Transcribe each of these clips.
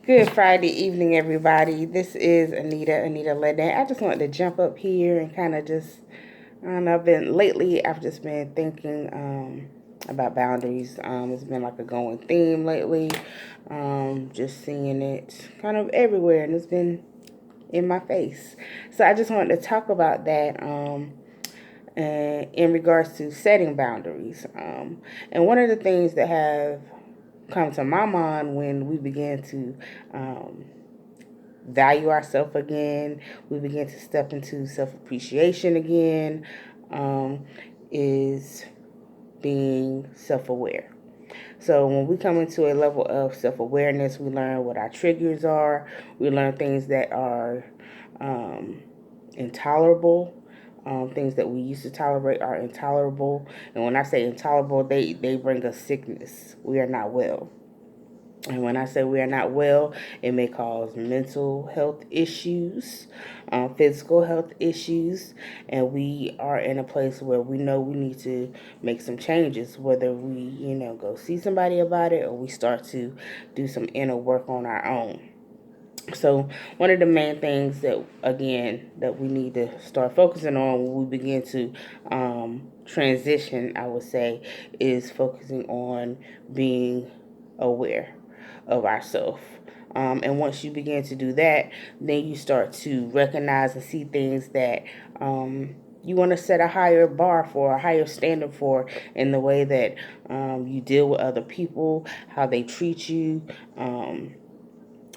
Good Friday evening, everybody. This is Anita Ledden. I just wanted to jump up here and kind of just, I don't know, I've just been thinking about boundaries. It's been like a going theme lately. Just seeing it kind of everywhere, and it's been in my face. So I just wanted to talk about that. In regards to setting boundaries. And one of the things that have come to my mind when we begin to um, value ourselves again, we begin to step into self appreciation again, um, is being self aware. So when we come into a level of self awareness, we learn what our triggers are. We learn things that are um, intolerable. Things that we used to tolerate are intolerable. And when I say intolerable, they bring us sickness. We are not well. And when I say we are not well, it may cause mental health issues, physical health issues, and we are in a place where we know we need to make some changes, whether we, go see somebody about it or we start to do some inner work on our own. So one of the main things that, again, that we need to start focusing on when we begin to transition, I would say, is focusing on being aware of ourselves. And once you begin to do that, then you start to recognize and see things that you want to set a higher bar for, a higher standard for, in the way that you deal with other people, how they treat you.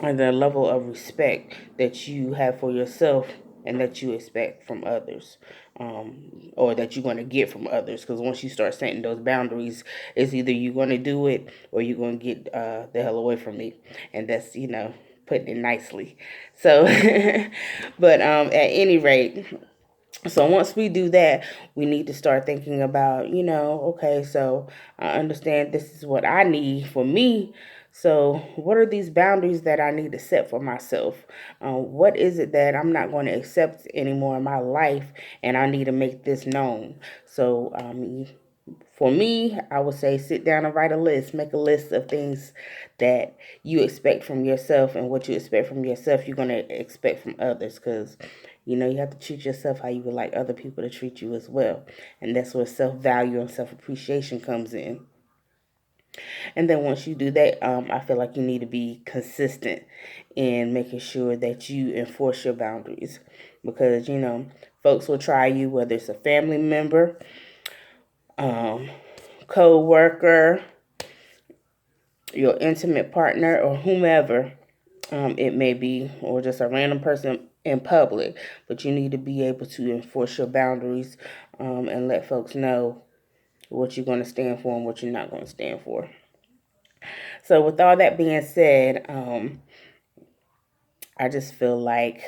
And the level of respect that you have for yourself and that you expect from others, or that you're going to get from others. Because once you start setting those boundaries, it's either you're going to do it or you're going to get the hell away from me. And that's, putting it nicely. So, but at any rate, so once we do that, we need to start thinking about, okay, so I understand this is what I need for me. So what are these boundaries that I need to set for myself? What is it that I'm not going to accept anymore in my life, and I need to make this known? So for me, I would say sit down and write a list. Make a list of things that you expect from yourself, and what you expect from yourself, you're going to expect from others. Because, you have to treat yourself how you would like other people to treat you as well. And that's where self value and self appreciation comes in. And then once you do that, I feel like you need to be consistent in making sure that you enforce your boundaries. Because, folks will try you, whether it's a family member, um, co worker, your intimate partner, or whomever it may be, or just a random person in public. But you need to be able to enforce your boundaries, and let folks know what you're going to stand for and what you're not going to stand for. So, with all that being said, I just feel like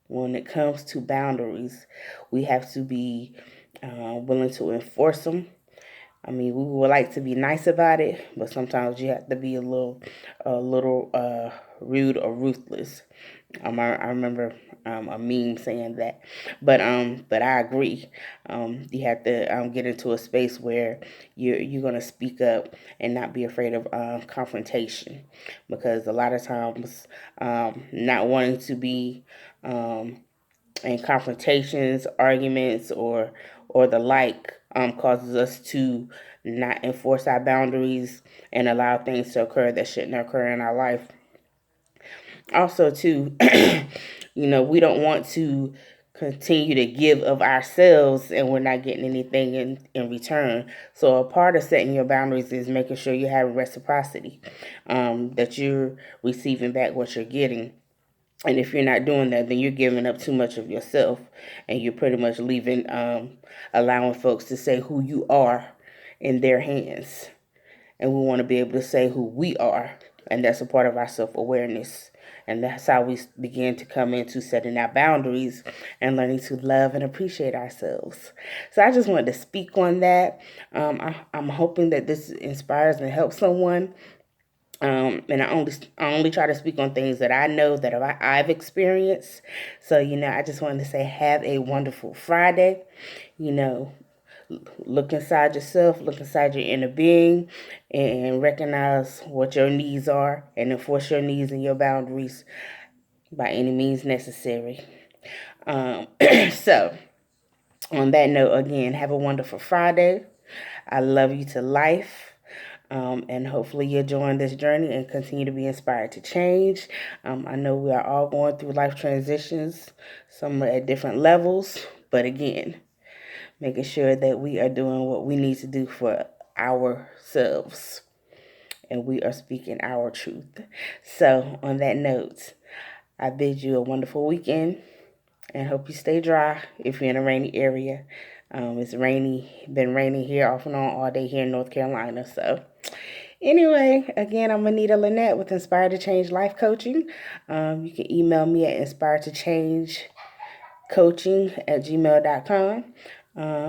when it comes to boundaries, we have to be willing to enforce them. I mean, we would like to be nice about it, but sometimes you have to be a little rude or ruthless. I remember a meme saying that, but I agree. You have to get into a space where you're gonna speak up and not be afraid of confrontation, because a lot of times, not wanting to be in confrontations, arguments, or the like, causes us to not enforce our boundaries and allow things to occur that shouldn't occur in our life. Also, too, we don't want to continue to give of ourselves and we're not getting anything in return. So a part of setting your boundaries is making sure you have reciprocity, that you're receiving back what you're getting. And if you're not doing that, then you're giving up too much of yourself, and you're pretty much leaving, allowing folks to say who you are in their hands. And we want to be able to say who we are, and that's a part of our self-awareness. And that's how we begin to come into setting our boundaries and learning to love and appreciate ourselves. So I just wanted to speak on that. I'm hoping that this inspires and helps someone. And I only try to speak on things that I know that I've experienced. So I just wanted to say, have a wonderful Friday. You know, Look inside yourself, look inside your inner being, and recognize what your needs are and enforce your needs and your boundaries by any means necessary. Um, so, on that note, again, have a wonderful Friday. I love you to life. And hopefully you'll join this journey and continue to be inspired to change. I know we are all going through life transitions, some are at different levels, but again, making sure that we are doing what we need to do for ourselves and we are speaking our truth. So, on that note, I bid you a wonderful weekend and hope you stay dry if you're in a rainy area. It's been raining here off and on all day here in North Carolina. So, anyway, again, I'm Anita Lynette with Inspired to Change Life Coaching. You can email me at inspired to change coaching@gmail.com.